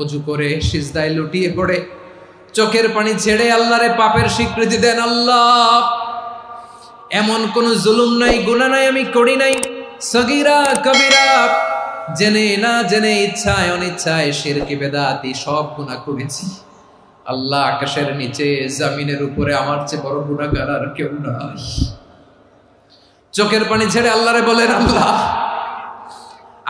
অজু করে সিজদায় লুটিয়ে পড়ে চোখের পানি ছেড়ে আল্লাহরে পাপের স্বীকৃতি দেন। আল্লাহ, এমন কোন জুলুম নাই, গুনাহ নাই আমি করি নাই, সগীরা কবিরা, জেনে না জেনে, ইচ্ছায় অনিচ্ছায়, শিরকি বেদাতি সব গুনাহ করেছি। আল্লাহ, আকাশের নিচে জমিনের উপরে আমার চেয়ে বড় গুনাহগার আর কেউ নাই। চোখের পানি ছেড়ে আল্লাহরে বলেন, আল্লাহ,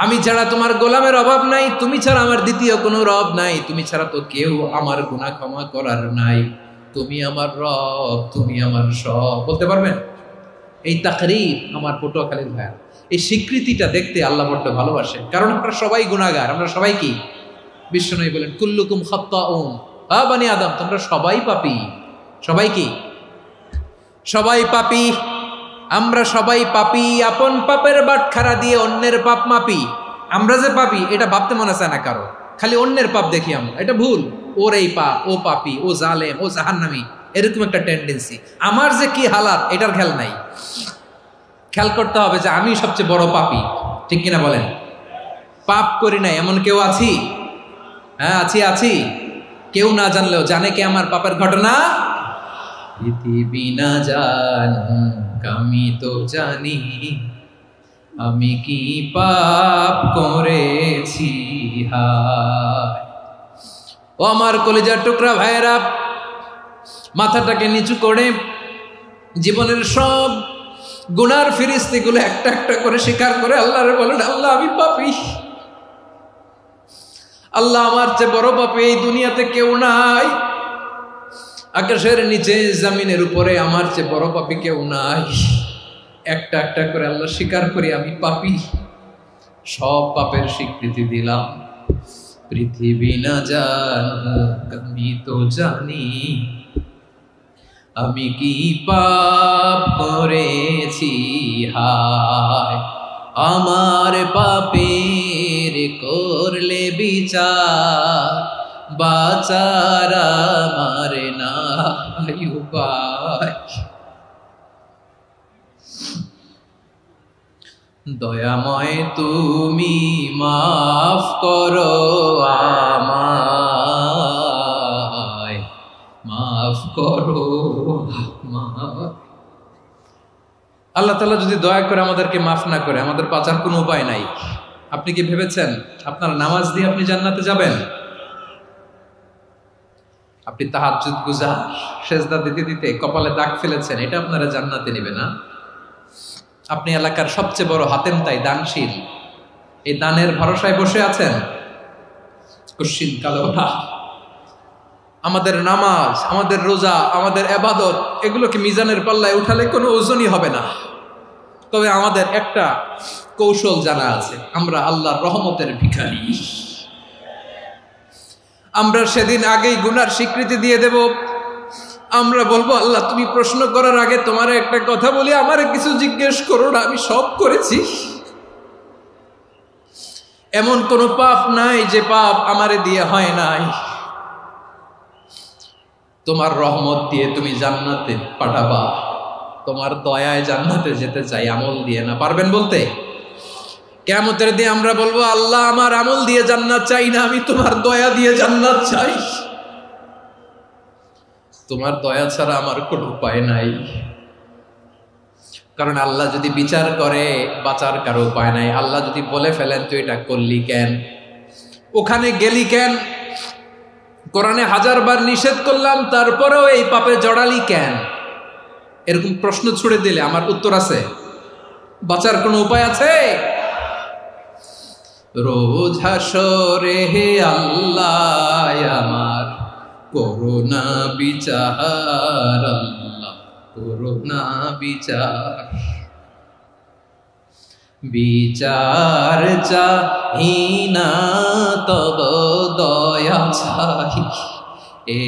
আমি ছাড়া তোমার গোলামের অভাব নাই, তুমি ছাড়া আমার দ্বিতীয় কোনো রব নাই, তুমি ছাড়া তো কেউ আমার গুনাহ ক্ষমা করার নাই, তুমি আমার রব, তুমি আমার সব। বলতে পারবেন? এই তাকরীর আমার পটুয়াখালীর ভাইয়া, এই স্বীকৃতিটা দেখতে আল্লাহ বড্ড ভালোবাসে, কারণ আমরা সবাই গুনাহগার, আমরা সবাই কি? বিশ্বনবী বলেন, কুল্লুকুম খাত্তাউন, বানি আদম, তোমরা সবাই পাপী। সবাই কি? সবাই পাপী। আমরা সবাই পাপী, আপন পাপের বাটখারা দিয়ে অন্যের পাপ মাপি। আমরা যে পাপী এটা ভাবতে মনে চায় না কারো, খালি অন্যের পাপ দেখি আমরা, এটা ভুল। ওর এই পাপ, ও পাপী, ও জালেম, ও জাহান্নামী, এরকম একটা টেন্ডেন্সি। আমার যে কি হালাত এটার খেয়াল নাই। খেয়াল করতে হবে যে আমি সবচেয়ে বড় পাপী, ঠিক কিনা বলেন? পাপ করি নাই এমন কেউ আছি? হ্যাঁ, আছি। কেউ না জানলেও জানে কে আমার পাপের ঘটনা? পৃথিবী না জানুক আমি তো জানি, আমি কি পাপ করেছি। হায় ও আমার কলিজার টুকরা ভাইয়েরা, মাথাটাকে নিচু করে জীবনের সব গুনার ফিরিস্তিগুলো একটা একটা করে স্বীকার করে আল্লাহরে বলেন, আল্লাহ, আমি পাপী। আল্লাহ, আমার চেয়ে বড় পাপী এই দুনিয়াতে কেউ নাই। আকাশের নিচে জমিনের উপরে আমার চেয়ে বড় পাপী কেউ নাই। একটা একটা করে আল্লাহ স্বীকার করি আমি পাপী। সব পাপের স্বীকৃতি দিলাম। পৃথিবী না জানুক আমি তো জানি, আমি কি পাপ করেছি। হায় আমার পাপের করলে বিচার, বাঁচার আমার নাই উপায়। দয়াময় তুমি মাফ করো আমায়, মাফ করো আমায়। আল্লাহ তাআলা যদি দয়া করে আমাদেরকে মাফ না করে, আমাদের বাঁচার কোনো উপায় নাই। আপনি কি ভেবেছেন আপনার নামাজ দিয়ে আপনি জান্নাতে যাবেন? আপনি তাহাজ্জুদ গুজার, সেজদা দিতে দিতে কপালে দাগ ফেলেছেন, এটা আপনারা জান্নাতে নেবে না। আপনি এলাকার সবচেয়ে বড় হাতেম তাই দানশীল, এই দানের ভরসায় বসে আছেন, কুশ্চিন কালো না। আমাদের নামাজ, আমাদের রোজা, আমাদের ইবাদত, এগুলোকে মিজানের পাল্লায় উঠালে কোনো ওজনই হবে না। তবে আমাদের একটা কৌশল জানা আছে, আমরা আল্লাহর রহমতের ভিখারি। আমরা সেদিন আগেই গুনার স্বীকৃতি দিয়ে দেব। আমরা বলবো, আল্লাহ, তুমি প্রশ্ন করার আগে তোমার একটা কথা বলি, আমারে কিছু জিজ্ঞেস করো না, আমি সব করেছি। এমন কোন পাপ নাই যে পাপ আমারে দিয়ে হয় নাই। তোমার রহমত দিয়ে তুমি জান্নাতে পাঠাবা, তোমার দয়ায় জান্নাতে যেতে চাই, আমল দিয়ে না। পারবেন বলতে? কিয়ামতের দিন আমরা বলবো, আল্লাহ, আমার আমল দিয়ে জান্নাত চাই না, আমি তোমার দয়া দিয়ে জান্নাত চাই। তোমার দয়া ছাড়া আমার কোনো উপায় নাই। কারণ আল্লাহ যদি বিচার করে, বাঁচার কারো উপায় নাই। আল্লাহ যদি বলে ফেলেন তুই এটা করলি কেন, ওখানে গেলি কেন, কোরআনে 1000 বার নিষেধ করলাম তারপরেও এই পাপে জড়ালি কেন, এরকম প্রশ্ন ছুড়ে দিলে আমার উত্তর আছে? বাঁচার কোনো উপায় আছে? রোজ হাসরে হে আল্লাহ আমার করুণা বিচার, আল্লাহ করুণা বিচার। বিচার চাহি না তব দয়া চাহি, এ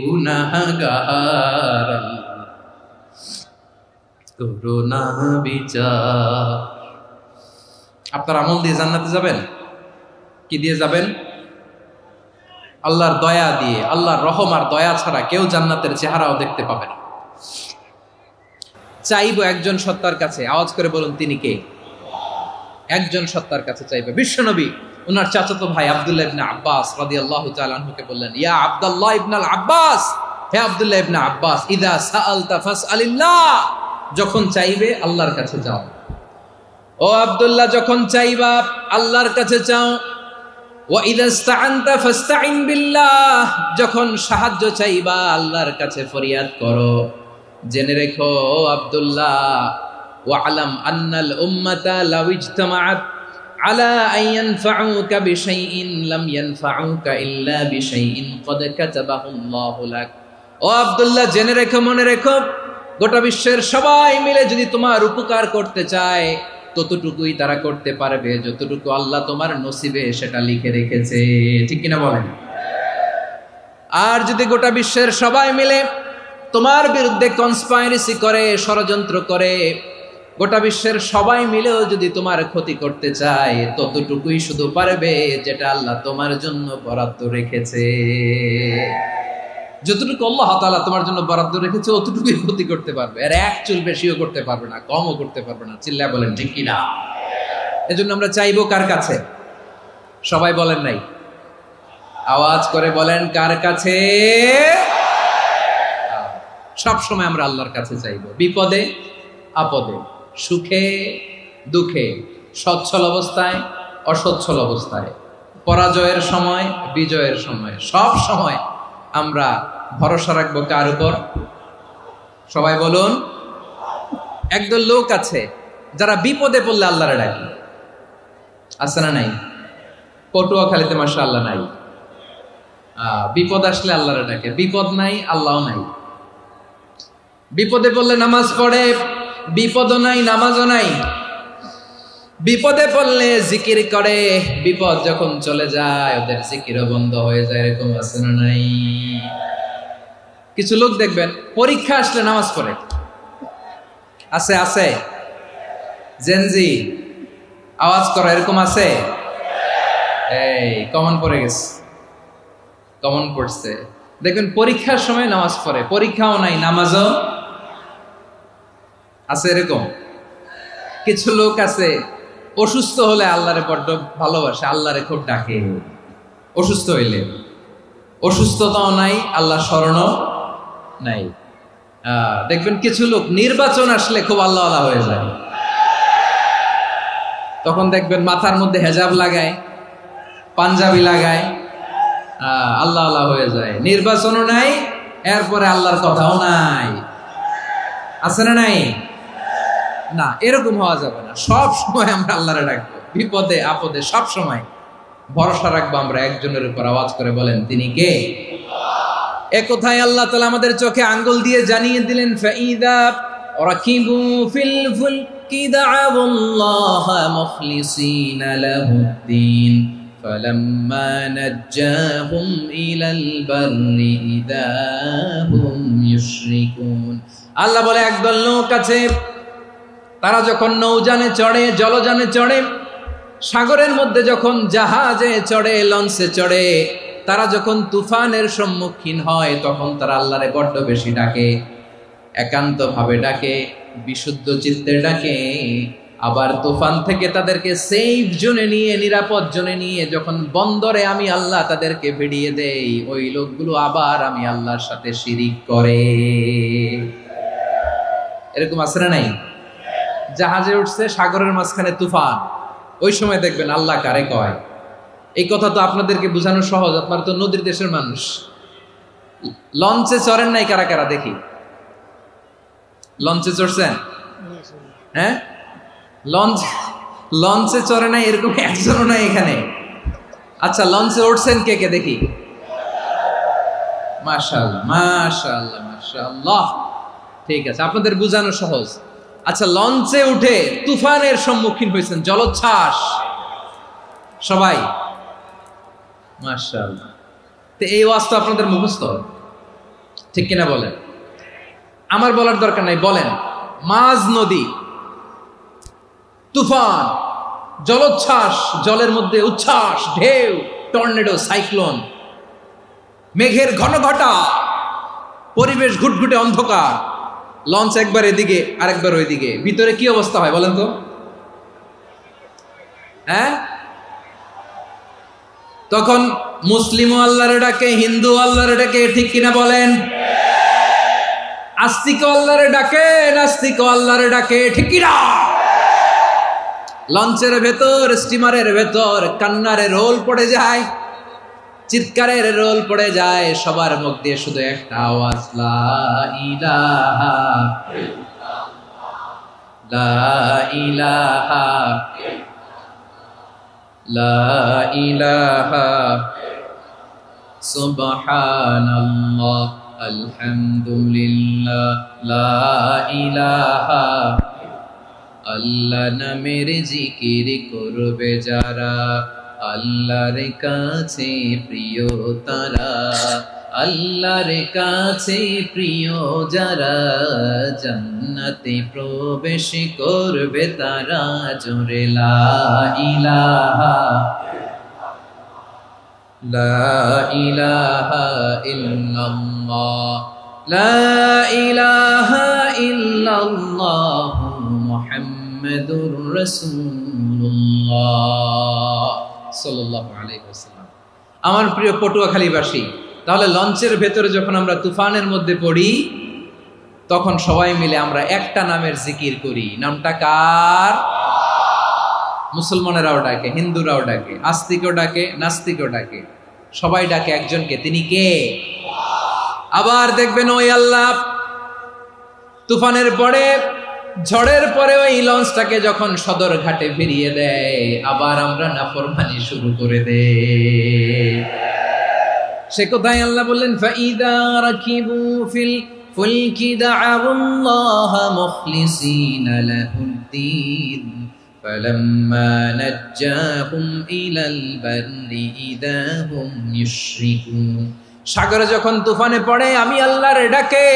গুনাহগার, করুণা বিচার। আপনার আমল দিয়ে জান্নাতে যাবেন? কি দিয়ে যাবেন? আল্লাহর দয়া দিয়ে। আল্লাহর রহম আর দয়া ছাড়া কেউ জান্নাতের চেহারাও দেখতে পাবে না। চাইবো একজন সত্তার কাছে, আওয়াজ করে বলুন তিনি কে? একজন সত্তার কাছে চাইবে, বিশ্বনবী ওনার চাচাতো ভাই আব্দুল্লাহ ইবনে আব্বাস রাদিয়াল্লাহু তাআলা আনহুকে বললেন, ইয়া আব্দুল্লাহ ইবনে আব্বাস, হে আব্দুল্লাহ ইবনে আব্বাস, ইদা সাআলতা ফাসআলিল্লাহ, যখন চাইবে আল্লাহর কাছে যাও। ও আব্দুল্লাহ, যখন চাইবা আল্লাহর কাছে চাও। ওয়া ইদা ইসতাআনতা ফাসতাইন বিল্লাহ, যখন সাহায্য চাইবা আল্লাহর কাছে ফরিয়াদ করো। জেনে রেখো ও আব্দুল্লাহ, ওয়া'লাম আন্নাল উম্মাতা লাউ ইজতামাআত আলা আন ইয়ানফাউকা বিশাইইন লাম ইয়ানফাউকা ইল্লা বিশাইইন ক্বাদ কাতাবাহু আল্লাহু লাক। ও আব্দুল্লাহ, জেনে রেখো, মনে রেখো, গোটা বিশ্বের সবাই মিলে যদি তোমার উপকার করতে চায় ততটুকুই তারা করতে পারবে যতটুকু আল্লাহ তোমার নসিবে সেটা লিখে রেখেছে। ঠিক কিনা বলেন? আর যদি গোটা বিশ্বের সবাই মিলে তোমার বিরুদ্ধে কনস্পাইরেসি করে, ষড়যন্ত্র করে, গোটা বিশ্বের সবাই মিলেও যদি তোমার ক্ষতি করতে চায় ততটুকুই শুধু পারবে যেটা আল্লাহ তোমার জন্য বরাদ্দ রেখেছে। যতটুকু আল্লাহ তাআলা তোমার জন্য বরাদ্দ রেখেছে অতটুকুই ক্ষতি করতে পারবে, আর এক চুল বেশিও করতে পারবে না, কমও করতে পারবে না। চিল্লায় বলেন ঠিক কিনা? এজন্য আমরা চাইবো কার কাছে? সবাই বলেন নাই, আওয়াজ করে বলেন কার কাছে? সব সময় আমরা আল্লাহর কাছে চাইবো, বিপদে আপদে, সুখে দুঃখে, সচ্ছল অবস্থায় অসচ্ছল অবস্থায়, পরাজয়ের সময় বিজয়ের সময়, সব সময় আমরা ভরসা রাখবো কার উপর? সবাই বলুন। একদল লোক আছে যারা বিপদে পড়লে আল্লাহরে ডাকে, আছে না নাই? পটুয়াখালীতে মাশাআল্লাহ নাই। বিপদ আসলে আল্লাহরে ডাকে, বিপদ নাই আল্লাহও নাই। বিপদে পড়লে নামাজ পড়ে, বিপদও নাই নামাজও নাই। বিপদে পড়লে জিকির করে, বিপদ যখন চলে যায় ওদের জিকিরও বন্ধ হয়ে যায়। এরকম আছে না নাই? কিছু লোক দেখবেন পরীক্ষা আসলে নামাজ পড়ে, আছে আছে। জেনজি আওয়াজ করো, এরকম আছে? এই কমন পড়ে গেছে, কমন পড়ছে। দেখবেন পরীক্ষার সময় নামাজ পড়ে, পরীক্ষাও নাই নামাজও আছে। এরকম কিছু লোক আছে অসুস্থ হলে আল্লাহরে বড্ড ভালোবাসে, আল্লাহরে খুব ডাকে। অসুস্থ হইলে অসুস্থতাও নাই, আল্লাহ স্মরণও নাই। দেখবেন কিছু লোক নির্বাচন আসলে খুব আল্লাহ আল্লাহ হয়ে যায়, তখন দেখবেন মাথার মধ্যে হেজাব লাগায়, পাঞ্জাবি লাগায়, আল্লাহ আল্লাহ হয়ে যায়। নির্বাচনও নাই, এরপরে আল্লাহর কথাও নাই। আছে না নাই? না, এরকম হওয়া যাবে না। সব সময় আমরা আল্লাহরে ডাকবো, বিপদে আপদে সব সময় ভরসা রাখবো আমরা একজনের উপর। আওয়াজ করে বলেন তিনি কে? এ কথায় আল্লাহ তাআলা আমাদের চোখে আঙ্গুল দিয়ে জানিয়ে দিলেন, ফাইদা রাকিবু ফিল ফুলকি দা'আবুল্লাহা মুখলিসিনা লাহুদ্দিন ফালাম্মা নাজ্জাহুম ইলাল বাররি ইযা হুম ইউশরিকুন। আল্লাহ বলে একদল লোক আছে, তারা যখন নৌযানে চড়ে, জলযানে চড়ে, সাগরের মধ্যে যখন জাহাজে চড়ে, লঞ্চে চড়ে, তারা যখন তুফানের সম্মুখীন হয় তখন তারা আল্লাহরে বড্ড বেশি ডাকে, একান্ত ভাবে ডাকে, বিশুদ্ধ চিত্তে ডাকে। আবার তুফান থেকে তাদেরকে সেফ জোনে নিয়ে, নিরাপদ জোনে নিয়ে যখন বন্দরে আমি আল্লাহ তাদেরকে ভিড়িয়ে দেই, ওই লোকগুলো আবার আমি আল্লাহর সাথে শিরিক করে। এরকম আছে না নাই? জাহাজে উঠছে, সাগরের মাঝখানে তুফান, ওই সময় দেখবেন আল্লাহ কারে কয়। এই কথা তো আপনাদেরকে বোঝানো সহজ, আপনারা তো নদীর দেশের মানুষ। লঞ্চে চড়েন নাই কারা কারা? দেখি, লঞ্চে চড়ছেন? হ্যাঁ, লঞ্চে চড়ে নাই এরকম একজনও নাই এখানে। আচ্ছা, লঞ্চে উঠছেন কে কে? দেখি। মাশাআল্লাহ মাশাআল্লাহ মাশাআল্লাহ, ঠিক আছে, আপনাদের বোঝানো সহজ। আচ্ছা, লঞ্চে উঠে তুফানের সম্মুখীন হয়েছেন, জলোচ্ছ্বাস, সবাই? মাশাআল্লাহ। তো এই ওয়াজ তো আপনাদের মুখস্থ, ঠিক কিনা বলেন? আমার বলার দরকার নাই, বলেন। মাঝ নদী, তুফান, জলোচ্ছ্বাস, জলের মধ্যে উচ্ছ্বাস, ঢেউ, টর্নেডো, সাইক্লোন, মেঘের ঘনঘটা, পরিবেশ ঘুটঘুটে অন্ধকার, লঞ্চ একবার এদিকে আরেকবার ওইদিকে, ভিতরে কি অবস্থা হয় বলেন তো? হ্যাঁ, তখন মুসলিমও আল্লাহরে ডাকে, হিন্দু আল্লাহরে ডাকে, ঠিক কিনা বলেন? আস্তিক আল্লাহরে ডাকে, নাস্তিক আল্লাহরে ডাকে, ঠিক কিনা? লঞ্চের ভেতর, স্টিমারের ভেতর কান্নারে রোল পড়ে যায়, চিৎকারের রোল পড়ে যায়, সবার মুখ দিয়ে শুধু একটা আওয়াজ, লা ইলাহা লা ইলাহা লা ইলাহা সুবহানাল্লাহ আলহামদুলিল্লাহ লা ইলাহা। আল্লাহ নামের জিকির করবে যারা, আল্লাহর কাছে প্রিয় তারা, আল্লাহর কাছে প্রিয় যারা, জান্নাতে প্রবেশ করবে তারা, জোরে লা ইলাহা লা ইলাহা ইল্লাল্লাহ লা ইলাহা ইল্লাল্লাহ মুহাম্মাদুর রাসূলুল্লাহ সাল্লাল্লাহু আলাইহি ওয়াসাল্লাম। আমার প্রিয় পটুয়াখালীবাসী, তাহলে লঞ্চের ভেতরে যখন আমরা তুফানের মধ্যে পড়ি, তখন সবাই মিলে আমরা একটা নামের জিকির করি। নামটা কার? মুসলমানেরাও ডাকে, হিন্দুরাও ডাকে, আস্তিকও ডাকে, নাস্তিকও ডাকে, সবাই ডাকে একজনকে। তিনি কে? আবার দেখবেন ওই আল্লাহ তুফানের পরে, ঝড়ের পরে ওই লঞ্চটাকে যখন সদর ঘাটে ফিরিয়ে দেয়, আবার আমরা নাফরমানি শুরু করে দেই। সে কোথায়? আল্লাহ বললেন, ফাইদা রাকিবু ফিল ফুলকি দা'আউল্লাহা মুখলিসিনা লাহুদ্দিন ফালাম্মা নাজ্জাহুম ইলাল বাররি ইযা হুম ইউশরিকুন। সাগরে যখন তুফানে পড়ে আমি আল্লাহর ডাকে,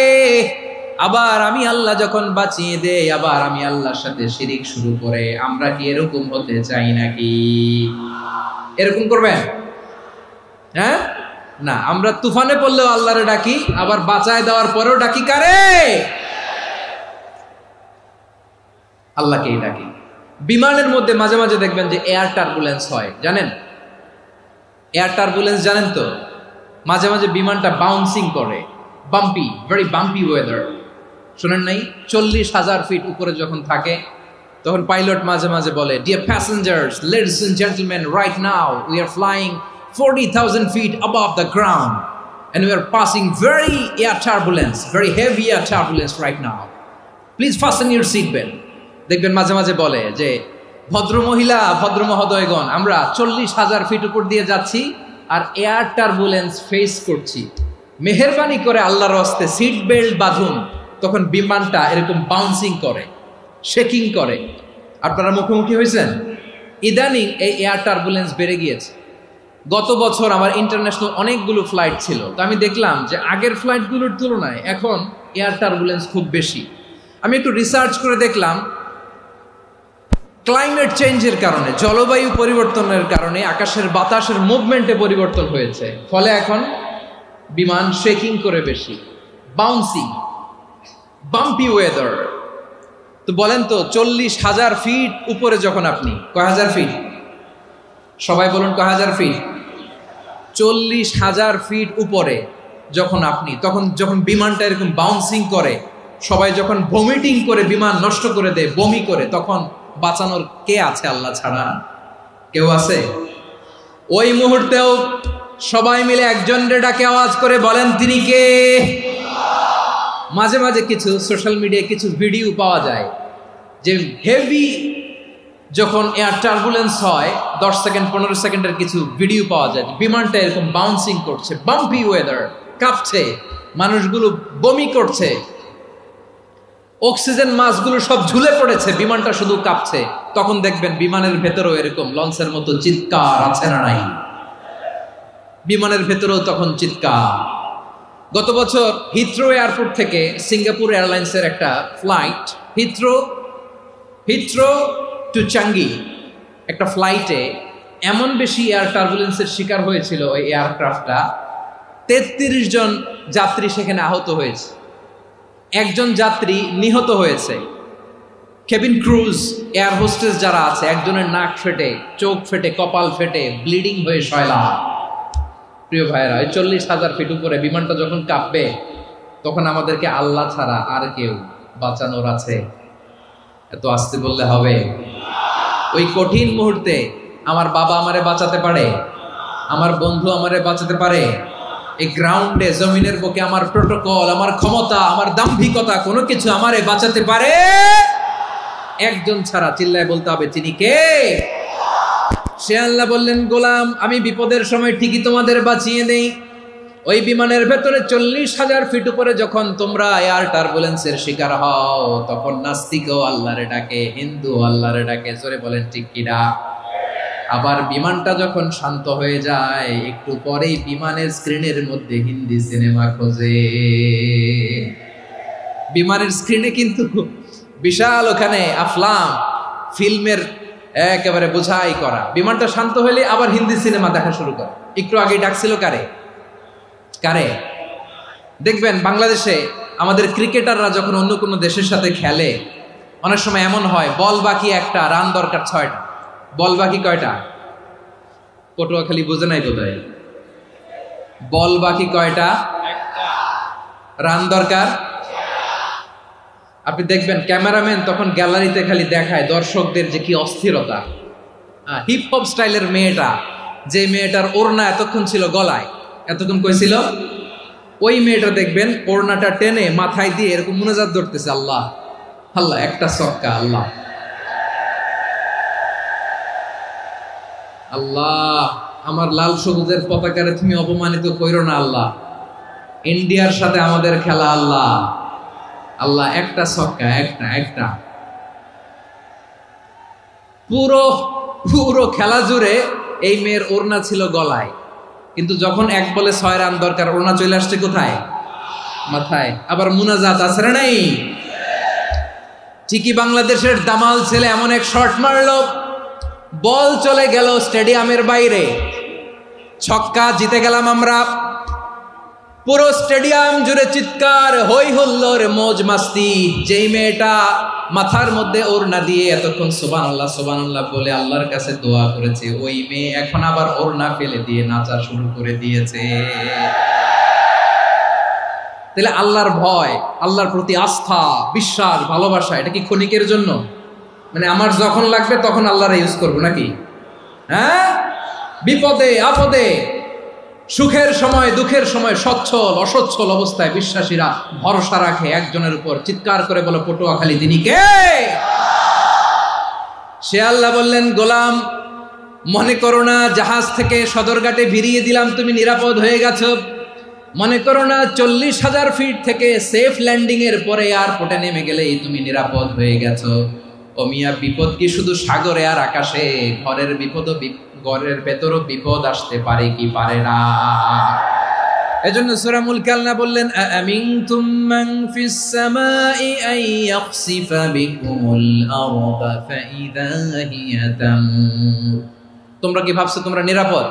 আবার আমি আল্লাহ যখন বাঁচিয়ে দেই, আবার আমি আল্লাহর সাথে শিরিক শুরু করে। আমরা কি এরকম হতে চাই নাকি? এরকম করবেন? হ্যাঁ না, আমরা তুফানে পড়লেও আল্লাহরে ডাকি, আবার বাঁচায় দেওয়ার পরেও ডাকি কারে? আল্লাহকেই ডাকি। বিমানের মধ্যে মাঝে মাঝে দেখবেন যে এয়ার টার্বুলেন্স হয়, জানেন? এয়ার টার্বুলেন্স জানেন তো? মাঝে মাঝে বিমানটা বাউন্সিং করে, বাম্পি, ভেরি বাম্পি ওয়েদার। শোনেন নাই? 40,000 ফিট উপরে যখন থাকে, তখন পাইলট মাঝে মাঝে বলে, dear passengers, ladies and gentleman, right now we are flying 40,000 feet above the ground and we are passing very air turbulence, very heavy air turbulence right now. Please fasten your seat belt. দেখবেন মাঝে মাঝে বলে যে, ভদ্র মহিলা, ভদ্র মহোদয়গণ, আমরা 40,000 ফিট উপর দিয়ে যাচ্ছি আর এয়ার টার্বুলেন্স ফেস করছি, মেহেরবানি করে আল্লাহর হস্তে সিট বেল্ট বাঁধুন। তখন বিমানটা এরকম বাউন্সিং করে, শেকিং করে। আপনারা মুখোমুখি হয়েছেন? ইদানিং এই এয়ার টার্বুলেন্স বেড়ে গিয়েছে। গত বছর আমার ইন্টারন্যাশনাল অনেকগুলো ফ্লাইট ছিল, তো আমি দেখলাম যে আগের ফ্লাইটগুলোর তুলনায় এখন এয়ার টার্বুলেন্স খুব বেশি। আমি একটু রিসার্চ করে দেখলাম, ক্লাইমেট চেঞ্জের কারণে, জলবায়ু পরিবর্তনের কারণে আকাশের বাতাসের মুভমেন্টে পরিবর্তন হয়েছে, ফলে এখন বিমান শেকিং করে বেশি, বাউন্সিং, বাম্পি ওয়েদার। তো বলেন তো, 40,000 ফিট উপরে যখন আপনি, কয় হাজার ফিট? সবাই বলুন, কয় হাজার ফিট? 40,000 ফিট উপরে যখন আপনি, তখন যখন বিমানটা এরকম বাউন্সিং করে, সবাই যখন ভমিটিং করে বিমান নষ্ট করে দেয়, বমি করে, তখন বাঁচানোর কে আছে আল্লাহ ছাড়া? কেউ আছে? ওই মুহূর্তেও সবাই মিলে একজনের ডাকে আওয়াজ করে বলেন, তিনি কে? মাঝে মাঝে কিছু সোশ্যাল মিডিয়ায় কিছু ভিডিও পাওয়া যায় যে হেভি যখন এয়ার টার্বুলেন্স হয়, 10 সেকেন্ড 15 সেকেন্ডের কিছু ভিডিও পাওয়া যায়, বিমানটা এরকম বাউন্সিং করছে, বাম্পি ওয়েদার, কাঁপছে, মানুষগুলো বমি করছে, অক্সিজেন মাস্কগুলো সব ঝুলে পড়েছে, বিমানটা শুধু কাঁপছে। তখন দেখবেন বিমানের ভেতরেও এরকম লঞ্চের মতো চিৎকার আছে না নাই? বিমানের ভেতরেও তখন চিৎকার। গত বছর হিথ্রো এয়ারপোর্ট থেকে সিঙ্গাপুর এয়ারলাইন্সের একটা ফ্লাইট, হিথ্রো টু চাঙ্গি, একটা ফ্লাইটে এমন বেশি এয়ার টার্বুলেন্সের শিকার হয়েছিল ওই এয়ারক্রাফটটা, 33 জন যাত্রী সেখানে আহত হয়েছে, একজন যাত্রী নিহত হয়েছে। কেবিন ক্রুজ, এয়ার হোস্টেস যারা আছে, একজনের নাক ফেটে, চোখ ফেটে, কপাল ফেটে, ব্লিডিং হয়ে শয়লা। প্রিয় ভাইয়েরা, ওই 40,000 ফিট উপরে বিমানটা যখন কাঁপবে, তখন আমাদেরকে আল্লাহ ছাড়া আর কেউ বাঁচানোর আছে? এত আস্তে বললে হবে? ওই কঠিন মুহূর্তে আমার বাবা আমারে বাঁচাতে পারে, আমার বন্ধু আমারে বাঁচাতে পারে। এই গ্রাউন্ডে, জমিনের বুকে আমার প্রোটোকল, আমার ক্ষমতা, আমার দাম্ভিকতা, কোনো কিছু আমারে বাঁচাতে পারে? একজন ছাড়া। চিল্লায় বলতে হবে, তিনি কে? সে আল্লাহ বললেন, গোলাম, আমি বিপদের সময় ঠিকই তোমাদের বাঁচিয়ে দেই। ওই বিমানের ভেতরে 40,000 ফিট উপরে যখন তোমরা এয়ার টার্বুলেন্সের শিকার হও, তখন নাস্তিকও আল্লাহরে ডাকে, হিন্দু আল্লাহরে ডাকে। জোরে বলেন ঠিক কিনা? আবার বিমানটা যখন শান্ত হয়ে যায়, একটু পরেই বিমানের স্ক্রিনের মধ্যে হিন্দি সিনেমা খোঁজে। বিমানের স্ক্রিনে কিন্তু বিশাল ওখানে আফলাম ফিল্মের একেবারে বোঝাই করা। বিমানটা শান্ত হলে আবার হিন্দি সিনেমা দেখা শুরু করে। একটু আগে ডাকছিল কারে? কারে? দেখবেন বাংলাদেশে আমাদের ক্রিকেটাররা যখন অন্য কোনো দেশের সাথে খেলে, অনেক সময় এমন হয়, বল বাকি একটা, রান দরকার 6টা। বল বাকি কয়টা? পটুয়াখালী বুঝে নাই বোধহয়। বল বাকি কয়টা? রান দরকার। আপনি দেখবেন ক্যামেরাম্যান তখন গ্যালারিতে খালি দেখায় দর্শকদের যে কি অস্থিরতা। হিপ হপ স্টাইলের মেয়েটা, যে মেয়েটার ওড়না এতক্ষণ ছিল গলায়, এতক্ষণ কইছিল, ওই মেয়েটা দেখবেন ওড়নাটা টেনে মাথায় দিয়ে এরকম মুনাজাত ধরতেছে, আল্লাহ আল্লাহ, একটা ছক্কা, আল্লাহ আল্লাহ, আমার লাল সবুজের পতাকারে তুমি অপমানিত কইরো না আল্লাহ, ইন্ডিয়ার সাথে আমাদের খেলা, আল্লাহ আল্লাহ, একটা ছক্কা, একটা। পুরো পুরো খেলা জুড়ে এই মেয়ের ওড়না ছিল গলায়, কিন্তু যখন 1 বলে 6 রান দরকার, ওড়না চলে আসছে কোথায়? মাথায়। আবার মুনাজাত আছে না নাই? ঠিকই বাংলাদেশের দামাল ছেলে এমন এক শট মারলো, বল চলে গেল স্টেডিয়ামের বাইরে, ছক্কা, জিতে গেলাম আমরা। পুরো স্টেডিয়াম জুড়ে চিৎকার, হই হুল্লোড়, মৌজ মাস্তি। যেই মেয়েটা মাথার মধ্যে ওড়না দিয়ে এতক্ষণ সুবহানাল্লাহ সুবহানাল্লাহ বলে আল্লাহর কাছে দোয়া করেছে, ওই মেয়ে এখন আবার ওড়না ফেলে দিয়ে নাচা শুরু করে দিয়েছে। তাহলে আল্লাহর ভয়, আল্লাহর প্রতি আস্থা, বিশ্বাস, ভালোবাসা, এটা কি ক্ষণিকের জন্য? মানে আমার যখন লাগবে তখন আল্লাহর ইউজ করবো নাকি? হ্যাঁ, বিপদে আপদে, সুখের সময় দুঃখের সময়, সচ্ছল অসচ্ছল অবস্থায় বিশ্বাসীরা ভরসা রাখে একজনের উপর। চিৎকার করে বলো, পটুয়াখালী তিনি কে? সে আল্লাহ বললেন, গোলাম, মনে করো না জাহাজ থেকে সদরঘাটে ভিড়িয়ে দিলাম, তুমি নিরাপদ হয়ে গেছো। মনে করো না 40,000 ফিট থেকে সেফ ল্যান্ডিং এর পরে এয়ারপোর্টে নেমে গেলেই তুমি নিরাপদ হয়ে গেছো। ও মিয়া, বিপদ কি শুধু সাগরে আর আকাশে? ঘরের ভেতরও বিপদ আসতে পারে কি পারে না? এজন্য সূরা মুলক আল্লাহ বললেন, আমিনতুম মান ফিস সামাই আন ইয়াখসিফা বিকুমুল আরদা ফাইযা হিয়া তামুর। তোমরা কি ভাবছো তোমরা নিরাপদ?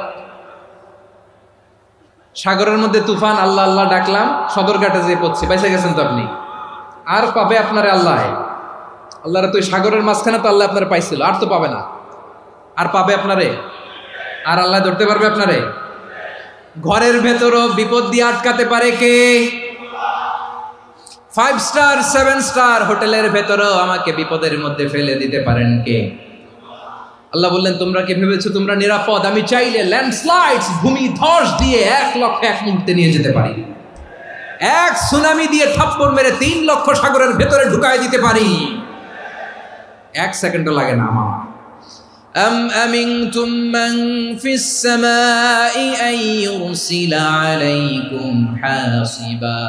সাগরের মধ্যে তুফান, আল্লাহ আল্লাহ ডাকলাম, সদরঘাটে যেয়ে পড়ছে, বাইসে গেছেন তো আপনি। আর পাবে আপনারে আল্লাহ? আল্লাহর তো সাগরের মাঝখানে তো আল্লাহ আপনারে পাইছিল, আর তো পাবে না। আর পাবে আপনারে? আর আল্লাহ ধরতে পারবে আপনারে? ঘরের ভেতরও বিপদ দিয়ে আটকাতে পারে কে? 5 স্টার 7 স্টার হোটেলের ভেতরও আমাকে বিপদের মধ্যে ফেলে দিতে পারেন কে? আল্লাহ বললেন, তোমরা কি ভেবেছো তোমরা নিরাপদ? আমি চাইলে ল্যান্ডস্লাইডস, ভূমি ধস দিয়ে 1 লক্ষ 1 মুহূর্তে নিয়ে যেতে পারি। 1 সুনামি দিয়ে থাপ্পড় মেরে 3 লক্ষ সাগরের ভেতরে ঢুকায় দিতে পারি। 1 সেকেন্ডও লাগে না আমার। أم أمنتم من في السماء أن يرسل عليكم حاصبا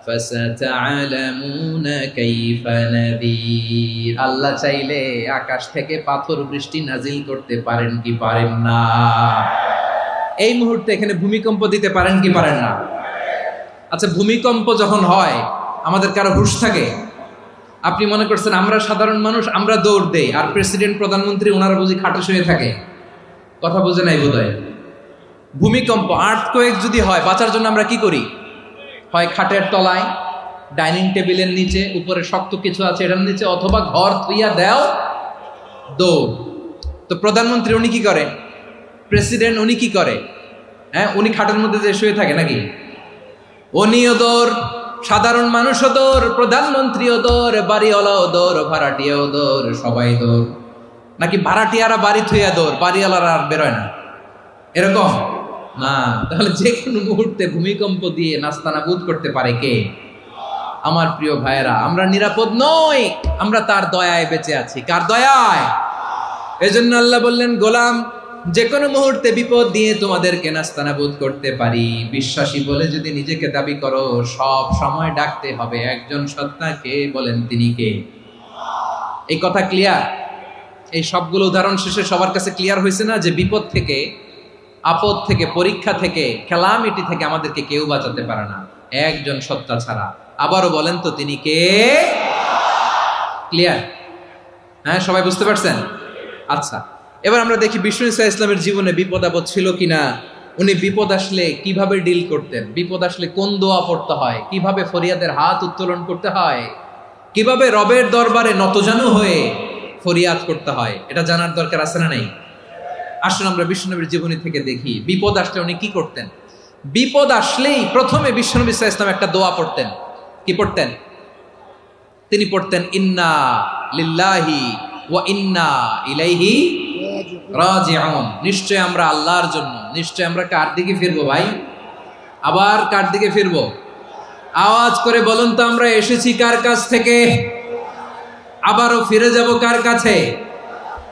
فستعلمون كيف نذير। আল্লাহ চাইলে আকাশ থেকে পাথর বৃষ্টি নাজিল করতে পারেন কি পারেন না? এই মুহূর্তে এখানে ভূমিকম্প দিতে পারেন কি পারেন না? আচ্ছা, ভূমিকম্প যখন হয় আমাদের কারো হুঁশ থাকে? আপনি মনে করছেন আমরা সাধারণ মানুষ, আমরা দৌড় দেই, আর প্রেসিডেন্ট প্রধানমন্ত্রী ওনারা বুঝি খাটে শুয়ে থাকে? কথা বুঝে নাই বোধহয়। ভূমিকম্প, আর্থকোয়েক যদি হয়, বাঁচার জন্য আমরা কি করি? হয় খাটের তলায়, ডাইনিং টেবিলের নিচে, উপরে শক্ত কিছু আছে এটার নিচে, অথবা ঘর থুইয়া দেও দৌড়। তো প্রধানমন্ত্রী উনি কি করে, প্রেসিডেন্ট উনি কি করে? হ্যাঁ, উনি খাটের মধ্যে যে শুয়ে থাকে নাকি? উনিও দৌড়, সাধারণ মানুষও দৌড়, প্রধানমন্ত্রীও দৌড়, বাড়িওয়ালাও দৌড়, ভাড়াটিয়াও দৌড়, সবাই দৌড়। নাকি ভাড়াটিয়ারা বাড়ি থুইয়া দৌড়, বাড়িওয়ালারা আর বেরোয় না, এরকম না? তাহলে যে কোনো মুহূর্তে ভূমিকম্প দিয়ে নাস্তানাবুদ করতে পারে কে? আমার প্রিয় ভাইয়েরা, আমরা নিরাপদ নই, আমরা তার দয়ায় বেঁচে আছি। কার দয়ায়? এজন্য আল্লাহ বললেন, গোলাম যে কোনো মুহূর্তে বিপদ দিয়ে তোমাদেরকে নাস্তানাবুদ করতে পারি। বিশ্বাসী বলে যদি নিজেকে দাবি করো, সব সময় ডাকতে হবে একজন সত্তাকে। বলেন তিনি কে? এই কথা ক্লিয়ার? এই সবগুলো উদাহরণ শেষে সবার কাছে ক্লিয়ার হয়েছে না যে বিপদ থেকে, আপদ থেকে, পরীক্ষা থেকে, ক্যালামিটি থেকে আমাদেরকে কেউ বাঁচাতে পারে না একজন সত্তা ছাড়া। আবারও বলেন তো তিনি কে? ক্লিয়ার? হ্যাঁ, সবাই বুঝতে পারছেন? আচ্ছা, এবার আমরা দেখি বিষ্ণু ইসা ইসলামের জীবনে বিপদ আপদ ছিল কিনা। উনি বিপদ আসলে কিভাবে ডিল করতেন, বিপদ আসলে কোন দোয়া পড়তে হয়, কিভাবে ফরিয়াদের হাত উত্তোলন করতে হয়, কিভাবে রবের দরবারে নতজানু হয়ে ফরিয়াদ করতে হয়, এটা জানার দরকার আছে না নাই? আসুন আমরা বিষ্ণুনবীর জীবনী থেকে দেখি বিপদ আসলে উনি কি করতেন। বিপদ আসলেই প্রথমে বিষ্ণুনবী সাল্লাল্লাহু আলাইহি ওয়াসাল্লাম একটা দোয়া পড়তেন। কি পড়তেন? তিনি পড়তেন ইন্না লিল্লাহি ওয়া ইন্না ইলাইহি রাজিউন। নিশ্চয় আমরা আল্লাহর জন্য, নিশ্চয় আমরা কার দিকে ফিরবো ভাই? আবার কার দিকে ফিরবো? আওয়াজ করে বলুন তো, আমরা এসেছি কার কাছ থেকে, আবারও ফিরে যাব কার কাছে?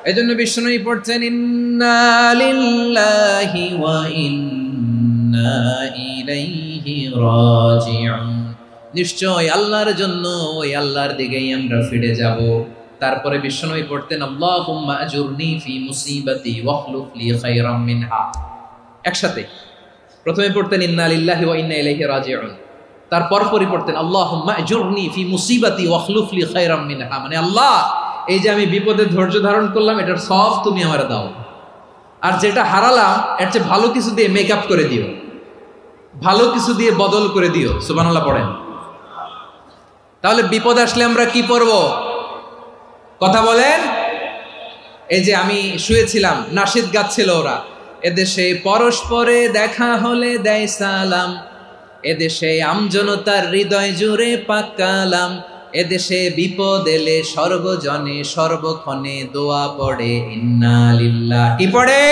এজন্য বিষ্ণুই পড়ছেন ইন্না লিল্লাহি ওয়া ইন্না ইলাইহি রাজিউন। নিশ্চয় আল্লাহর জন্য, ওই আল্লাহর দিকেই আমরা ফিরে যাব। তারপরে বিষ্ণুই পড়তেন আল্লাহুম্মা আজুরনি ফি মুসিবাতি ওয়াখলুফ লি খায়রাম মিনহা। একসাথে প্রথমে পড়তেন ইন্না লিল্লাহি ওয়া ইন্না ইলাইহি রাজিউন, তারপর পড়তেন আল্লাহুম্মা আজুরনি ফি মুসিবাতি ওয়াখলুফ লি খায়রাম মিনহা। মানে আল্লাহ, এই যে আমি বিপদে ধৈর্য ধারণ করলাম, এটার সব তুমি আমারে দাও, আর যেটা হারালাম এর চেয়ে ভালো কিছু দিয়ে মেকআপ করে দিও, ভালো কিছু দিয়ে বদল করে দিও। সুবহানাল্লাহ পড়েন। তাহলে বিপদ আসলে আমরা কি পড়ব? কথা বলেন। এই যে আমি শুয়েছিলাম, নাশিদ গাচ্ছিল ওরা, এদেশে পরস্পরে দেখা হলে দেয় সালাম, এদেশে আমজনতার হৃদয় জুড়ে পাকালাম, এদেশে বিপদ এলে সর্বজনে সর্বক্ষণে দোয়া পড়ে ইন্না লিল্লাহ। কি পড়ে?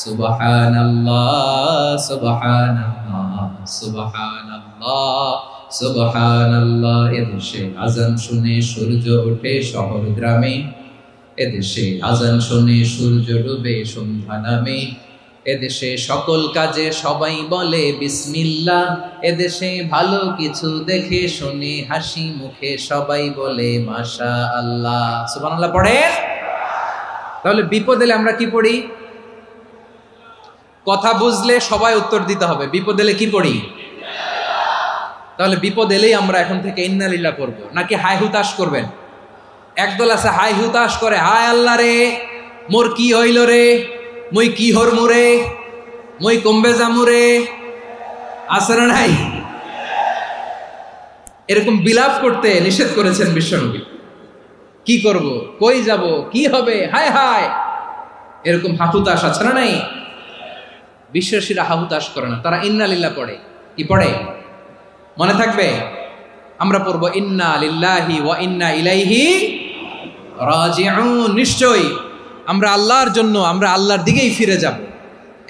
সুবহানাল্লাহ সুবহানাল্লাহ সুবহানাল্লাহ সুবহানাল্লাহ। এদেশে আজান শুনে সূর্য ওঠে শহর গ্রামে, এদেশে আজান শুনে সূর্য ডুবে সন্ধ্যা নামে, এদেশে সকল কাজে সবাই বলে বিসমিল্লাহ, এদেশে ভালো কিছু দেখে শুনে হাসি মুখে সবাই বলে মাশাআল্লাহ। সুবহানাল্লাহ পড়েন। তাহলে বিপদ এলে আমরা কি পড়ি? কথা বুঝলে সবাই উত্তর দিতে হবে, বিপদ এলে কি পড়ি? তাহলে বিপদ এলেই আমরা এখন থেকে ইন্না লিল্লাহ পড়বো, নাকি হাই হুতাশ করবেন? একদল আছে হাই হুতাশ করে, হায় আল্লাহ রে মোর কি হইল রে, মই কি হরমু রে, মই কমবে জামু রে, আছে না নাই? এরকম বিলাপ করতে নিষেধ করেছেন বিশ্বনবী। কি করব, কই যাব, কি হবে, হায় হায়, এরকম হাহুতাশ আছে না নাই? বিশ্বাসীরা হাহুতাশ করে না, তারা ইন্না লিল্লাহ পড়ে। কি পড়ে মনে থাকবে? আমরা পড়বো ইন্না লিল্লাহি ওয়া ইন্না ইলাইহি রাজিউন। নিশ্চয়ই আমরা আল্লাহর জন্য, আমরা আল্লাহর দিকেই ফিরে যাব।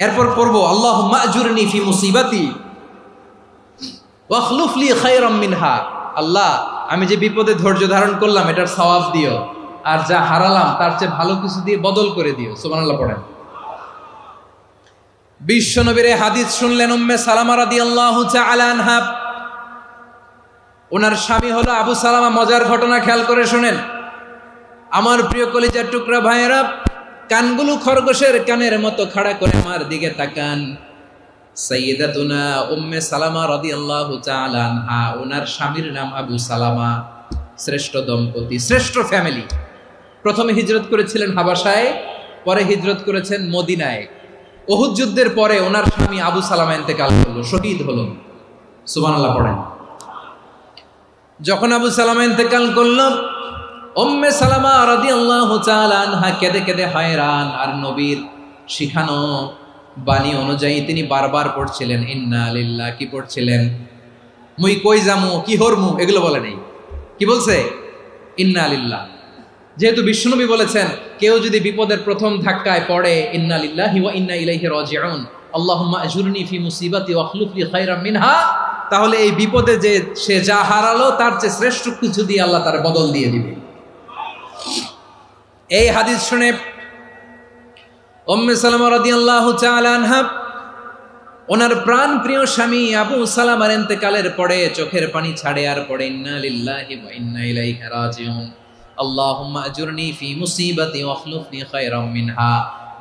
এরপর পড়বো আল্লাহুম্মা আজুরনি ফি মুসিবাতি ওয়াখলুফ লি খায়রাম মিনহা। আল্লাহ, আমি যে বিপদে ধৈর্য ধারণ করলাম এটার সওয়াব দিও, আর যা হারালাম তার চেয়ে ভালো কিছু দিয়ে বদল করে দিও। সুবহানাল্লাহ পড়েন। বিশ্বনবীর হাদিস শুনলেন উম্মে সালামা রাদিয়াল্লাহু তাআলা আনহা। ওনার স্বামী হলো আবু সালামা। মজার ঘটনা খেয়াল করে শুনেন আমার প্রিয় কলিজার টুকরা ভাইয়েরা। কানগুলো খরগোশের কানের মতো খাড়া করে আমার দিকে তাকান। সাইয়্যিদাতুনা উম্মে সালামা রাদিয়াল্লাহু তাআলা আনহা, ওনার স্বামীর নাম আবু সালামা। শ্রেষ্ঠ দম্পতি, শ্রেষ্ঠ ফ্যামিলি। প্রথমে হিজরত করেছিলেন হাবাসায়, পরে হিজরত করেছেন মদিনায়। উহুদ যুদ্ধের পরে ওনার স্বামী আবু সালামা ইন্তেকাল করলো, শহীদ হলো। সুবহানাল্লাহ পড়েন। যখন আবু সালামা ইন্তেকাল করল, উম্মে সালামা রাদিয়াল্লাহু তাআলা আনহা কেঁদে কেঁদে হয়রান। আর নবীর শিখানো বাণী অনুযায়ী তিনি বারবার পড়ছিলেন ইন্না লিল্লাহ। কি পড়ছিলেন? মুই কই যামু, কি হরমু, এগুলো বলে নেই। কি বলছে? ইন্না লিল্লাহ। যেহেতু বিশ্বনবী বলেছেন কেউ যদি বিপদের প্রথম ধাক্কায় পড়ে ইন্না লিল্লাহি ওয়া ইন্না ইলাইহি রাজিউন, আল্লাহুম্মা আজুরনি ফি মুসিবাতি ওয়া আখলুফ লি খায়রাম মিনহা, তাহলে এই বিপদে যে সে যা হারালো তার চেয়ে শ্রেষ্ঠ কিছু দিয়ে আল্লাহ তার বদল দিয়ে দিবে। এই হাদিস শুনে উম্মে সালামা রাদিয়াল্লাহু তাআলা আনহা ওনার প্রাণ প্রিয় স্বামী আবু সালামার ইন্তেকালের পরে চোখের পানি ছাড়ে আর পড়ে ইন্না লিল্লাহি ওয়া ইন্না ইলাইহি রাজিউন, আল্লাহুম্মা আজুরনি ফি মুসিবাতি ওয়া আখলুফনি খায়রাম মিনহা।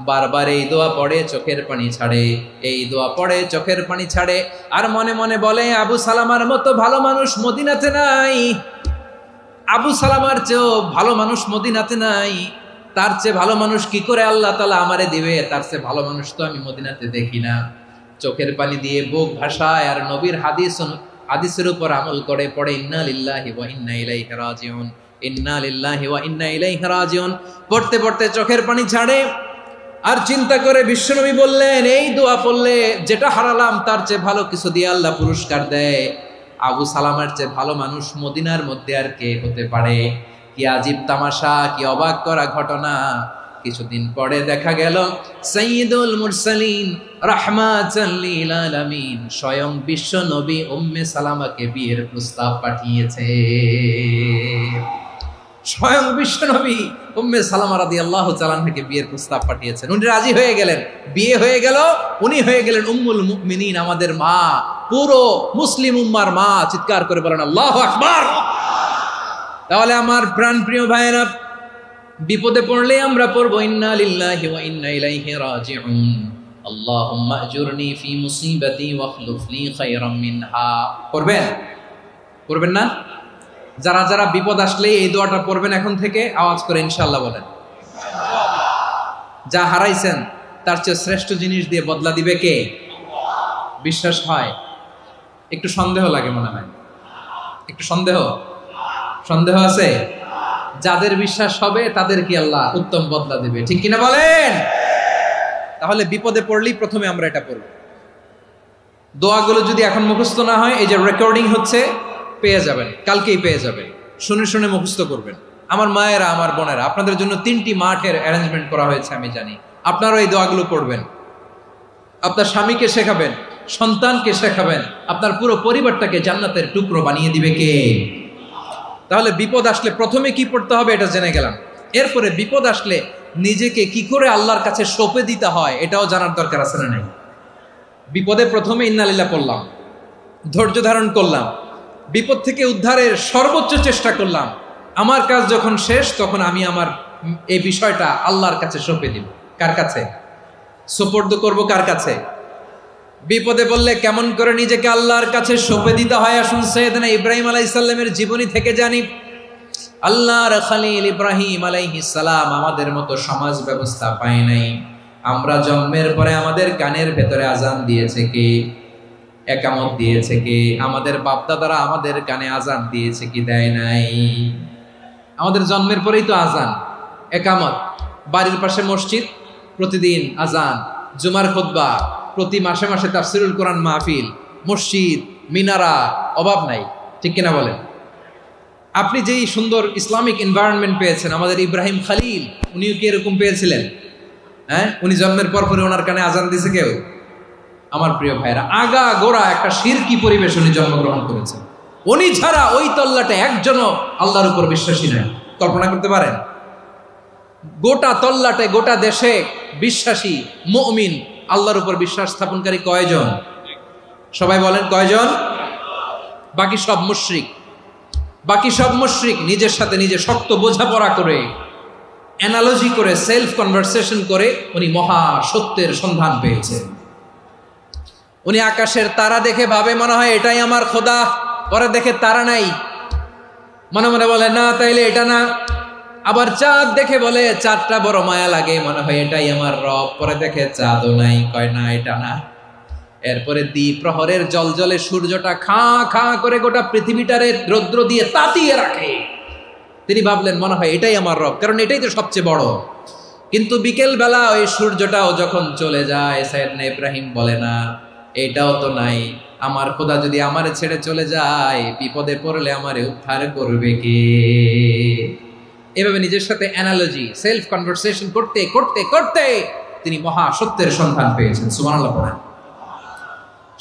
বারবার এই দোয়া পড়ে চোখের পানি ছাড়ে, এই দোয়া পড়ে চোখের পানি ছাড়ে, আর মনে মনে বলে আবু সালামার মতো ভালো মানুষ মদিনাতে নাই, আবু সালামার চেয়েও ভালো মানুষ মদিনাতে নাই, তার চেয়ে ভালো মানুষ কি করে আল্লাহ তাআলা আমারে দিবে, তার চেয়ে ভালো মানুষ তো আমি মদিনাতে দেখি না। চোখের পানি দিয়ে বুক ভাসায় আর নবীর হাদিসের উপর আমল করে পড়ে ইন্না লিল্লাহি ওয়া ইন্না ইলাইহি রাজিউন, ইন্না লিল্লাহি ওয়া ইন্না ইলাইহি রাজিউন। পড়তে পড়তে চোখের পানি ছাড়ে আর চিন্তা করে বিশ্বনবী বললেন এই দোয়া পড়লে যেটা হারালাম তার চেয়ে ভালো কিছু দিয়ে আল্লাহ পুরস্কার দেয়। আবু সালামার চেয়ে ভালো মানুষ মদিনার মধ্যে আর কে হতে পারে? কি আজীব তামাশা, কি অবাক করা ঘটনা। কিছুদিন পরে দেখা গেল সাইয়্যিদুল মুরসালিন রাহমাতাল লিল আলামিন স্বয়ং বিশ্ব নবী উম্মে সালামাকে বিয়ের প্রস্তাব পাঠিয়েছে। স্বয়ং বিশ্ব নবী উম্মে সালামা রাদিয়াল্লাহু তাআলা আনহাকে বিয়ের প্রস্তাব পাঠিয়েছেন। উনি রাজি হয়ে গেলেন, বিয়ে হয়ে গেল, উনি হয়ে গেলেন উম্মুল মুমিনিন, আমাদের মা, পুরো মুসলিম উম্মার মা। চিৎকার করে বলেন আল্লাহু আকবার। তাহলে আমার প্রাণপ্রিয় ভাইয়েরা, বিপদে পড়লে আমরা পড়বো ইন্না লিল্লাহি ওয়া ইন্না ইলাইহি রাজিউন, আল্লাহুম্মা আজুরনি ফি মুসিবাতি ওয়া আখলুফ লি খায়রাম মিনহা। পড়বেন? পড়বেন না? যারা যারা বিপদ আসলে এই দোয়াটা পড়বেন এখন থেকে আওয়াজ করে ইনশাআল্লাহ বলেন। যা হারাইছেন তার চেয়ে শ্রেষ্ঠ জিনিস দিয়ে বদলা দিবে কে? বিশ্বাস হয়? একটু সন্দেহ লাগে মনে হয়, একটু সন্দেহ আছে? যাদের বিশ্বাস হবে তাদের কি আল্লাহ উত্তম বদলা দিবে, ঠিক কিনা বলেন? তাহলে বিপদে পড়লেই প্রথমে আমরা এটা পড়ব। দোয়াগুলো যদি এখন মুখস্থ না হয়, এই যে রেকর্ডিং হচ্ছে পেয়ে যাবেন, কালকেই পেয়ে যাবেন, শুনে শুনে মুখস্থ করবেন। আমার মায়েরা, আমার বোনেরা, আপনাদের জন্য 3টি মাঠের অ্যারেঞ্জমেন্ট করা হয়েছে, আমি জানি। আপনারাও এই দোয়াগুলো পড়বেন, আপনার স্বামীকে শেখাবেন, সন্তানকে শেখাবেন, আপনার পুরো পরিবারটাকে জান্নাতের টুকরো বানিয়ে দিবে কে? তাহলে বিপদ আসলে প্রথমে কি পড়তে হবে এটা জেনে গেলাম। এরপরে বিপদ আসলে নিজেকে কি করে আল্লাহর কাছে সঁপে দিতে হয় এটাও জানার দরকার আছে না নাই? বিপদে প্রথমে ইন্না লিল্লাহ পড়লাম, ধৈর্য ধারণ করলাম, বিপদ থেকে উদ্ধারের সর্বোচ্চ চেষ্টা করলাম, আমার কাজ যখন শেষ তখন আমি আমার এই বিষয়টা আল্লাহর কাছে সঁপে দিব। কার কাছে সুপর্দ করব? কার কাছে? বিপদে বললে কেমন করে নিজেকে আল্লাহর কাছে সঁপে দিতে হয় আসুন সাইয়েদনা ইব্রাহিম আলাইহিস সালামের জীবনী থেকে জানি। আল্লাহর খলিল ইব্রাহিম আলাইহিস সালাম আমাদের মতো সমাজ ব্যবস্থা পায় নাই। আমরা জন্মের পরে আমাদের কানের ভেতরে আজান দিয়েছে কে? একামত দিয়েছে কে? আমাদের বাপদাদারা আমাদের কানে আজান দিয়েছে কি? দেয় নাই। আমাদের জন্মের পরেই তো আজান, একামত, বাড়ির পাশে মসজিদ, প্রতিদিন আজান, জুমার খুতবা, প্রতি মাসে মাসে তাফসিরুল কোরআন মাহফিল, মসজিদ, মিনারা, অভাব নাই, ঠিক কিনা বলেন? আপনি যেই সুন্দর ইসলামিক এনভায়রনমেন্ট পেয়েছেন, আমাদের ইব্রাহিম খলিল উনিও কি এরকম পেয়েছিলেন? হ্যাঁ, উনি জন্মের পর পরে ওনার কানে আজান দিয়েছে কেউ? আমার প্রিয় ভাইরা, আগা গোড়া একটা শিরকি পরিবেশ উনি জন্মগ্রহণ করেছেন। উনি ছাড়া ওই তল্লাটে একজনও আল্লাহর উপর বিশ্বাসী নয়। কল্পনা করতে পারেন? গোটা তল্লাটে, গোটা দেশে বিশ্বাসী মুমিন, আল্লাহর উপর বিশ্বাস স্থাপনকারী কয়জন? সবাই বলেন কয়জন? বাকি সব মুশরিক। বাকি সব মুশরিক নিজের সাথে নিজে শক্ত বোঝাপড়া করে, অ্যানালজি করে, সেলফ কনভারসেশন করে উনি মহা সত্যের সন্ধান পেয়েছেন। উনি আকাশের তারা দেখে ভাবে মনে হয় এটাই আমার খোদা, পরে দেখে তারা নাই, মনে মনে বলে না তাইলে এটা না। আবার চাঁদ দেখে বলে চাঁদটা বড় মায়া লাগে, মনে হয় এটাই আমার রব, পরে দেখে চাঁদও নাই, কয় না এটা না। এরপরে দ্বিপ্রহরের জলজলে সূর্যটা খা খা করে গোটা পৃথিবীটারে রৌদ্র দিয়ে তাতিয়ে রাখে। তিনি ভাবলেন মনে হয় এটাই আমার রব, কারণ এটাই তো সবচেয়ে বড়। কিন্তু বিকেল বেলা ওই সূর্যটাও যখন চলে যায়, সাইয়েদনা ইব্রাহিম বলে না এটাও তো নাই, আমার খোদা যদি আমারে ছেড়ে চলে যায়, বিপদে পড়লে আমারে উদ্ধার করবে কে? এভাবে নিজের সাথে অ্যানালজি, সেলফ কনভারসেশন করতে করতে করতে তিনি মহা সত্যের সন্ধান পেয়েছেন। সুবহানাল্লাহ পড়েন।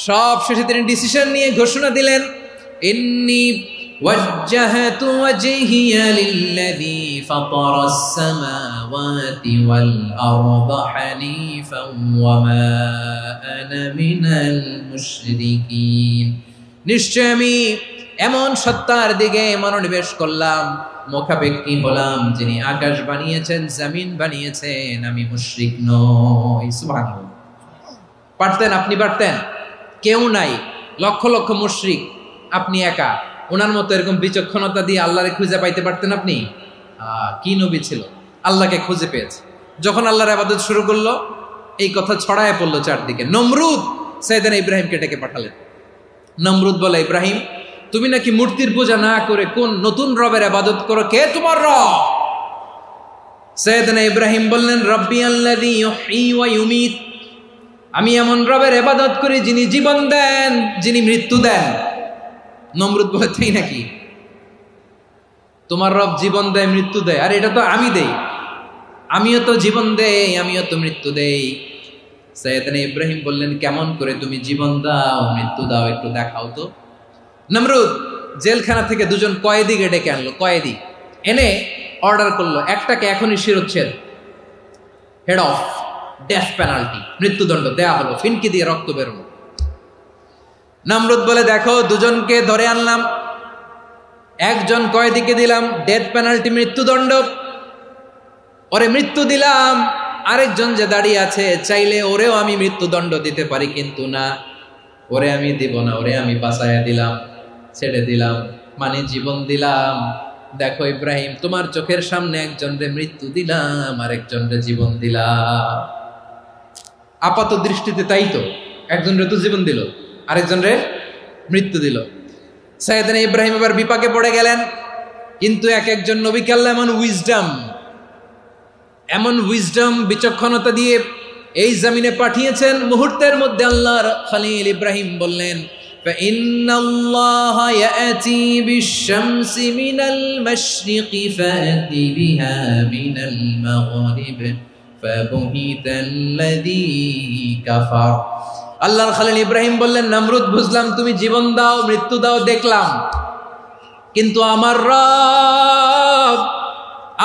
সব শেষে তিনি ডিসিশন নিয়ে ঘোষণা দিলেন, ইন্নী ওয়াজ্জাহতু ওয়াজহিয়া লিল্লাযী ফাতারাস সামাওয়াতি ওয়াল আরদা হানিফান ওয়া মা আনা মিনাল মুশরিকিন। নিশ্চয় আমি এমন সত্তার দিকে মনোনিবেশ করলাম, মুখাপেক্ষী হলাম, যিনি আকাশ বানিয়েছেন, জমিন বানিয়েছেন, আমি মুশরিক নই। সুবহানাল্লাহ। পারতেন, আপনি পারতেন? কেউ নাই, লক্ষ লক্ষ মুশরিক, আপনি একা। ওনার মতো এরকম বিচক্ষণতা দিয়ে আল্লাহরে খুঁজে পাইতে পারতেন আপনি? কি নবী ছিল, আল্লাহকে খুঁজে পেয়েছে। যখন আল্লাহর ইবাদত শুরু করলো, এই কথা ছড়ায় পড়লো চারদিকে। নমরুদ সাইয়েদনা ইব্রাহিমকে ডেকে পাঠালেন। নমরুদ বলে, ইব্রাহিম তুমি নাকি মূর্তির পূজা না করে কোন নতুন রবের ইবাদত করো, কে তোমার রব? সাইয়েদনা ইব্রাহিম বললেন, রব্বি আল্লাযী ইউহয়ী ওয়া ইউমীত, আমি এমন রবের ইবাদত করি যিনি জীবন দেন, যিনি মৃত্যু দেন। নমরুদ বলে, তাই নাকি? তোমার রব জীবন দেয়, মৃত্যু দেয়? আর এটা তো আমি দেই, আমিও তো জীবন দেই, আমিও তো মৃত্যু দেই। সাইয়েদনা ইব্রাহিম বললেন, কেমন করে তুমি জীবন দাও, মৃত্যু দাও, একটু দেখাও তো। নমরুদ জেলখানা থেকে দুজন কয়েদিকে ডেকে আনলো। কয়েদি এনে অর্ডার করলো, একটাকে এখনই শিরোচ্ছেদ, হেড অফ, ডেথ পেনাল্টি, মৃত্যুদণ্ড দেয়া হলো, ফিনকি দিয়ে রক্ত বেরোলো। নমরুদ বলে, দেখো দুজনকে ধরে আনলাম, একজন কয়েদিকে দিলাম ডেথ পেনাল্টি, মৃত্যুদণ্ড, ওরে মৃত্যু দিলাম। আরেকজন যে দাঁড়িয়ে আছে, চাইলে ওরেও আমি মৃত্যুদণ্ড দিতে পারি, কিন্তু না, ওরে আমি দিব না, ওরে আমি বাঁচাইয়া দিলাম, ছেড়ে দিলাম, মানে জীবন দিলাম। দেখো ইব্রাহিম, তোমার চোখের সামনে একজনরে মৃত্যু দিলাম, আরেকজনরে জীবন দিলাম। আপাত দৃষ্টিতে তাই তো, একজনরে তো জীবন দিল, আরেকজনরে মৃত্যু দিল। সাইয়েদনা ইব্রাহিম এবার বিপাকে পড়ে গেলেন। কিন্তু এক একজন নবীকে আল্লাহ এমন উইজডম বিচক্ষণতা দিয়ে এই জমিনে পাঠিয়েছেন। মুহূর্তের মধ্যে আল্লাহর খলিল ইব্রাহিম বললেন, فإن الله يأتي بالشمس من المشرق فأت بها من المغرب فبهت الذي كفر। আল্লাহর খলিল ইব্রাহিম বললেন, নমরুদ বুঝলাম তুমি জীবন দাও, মৃত্যু দাও, দেখলাম, কিন্তু আমার রব,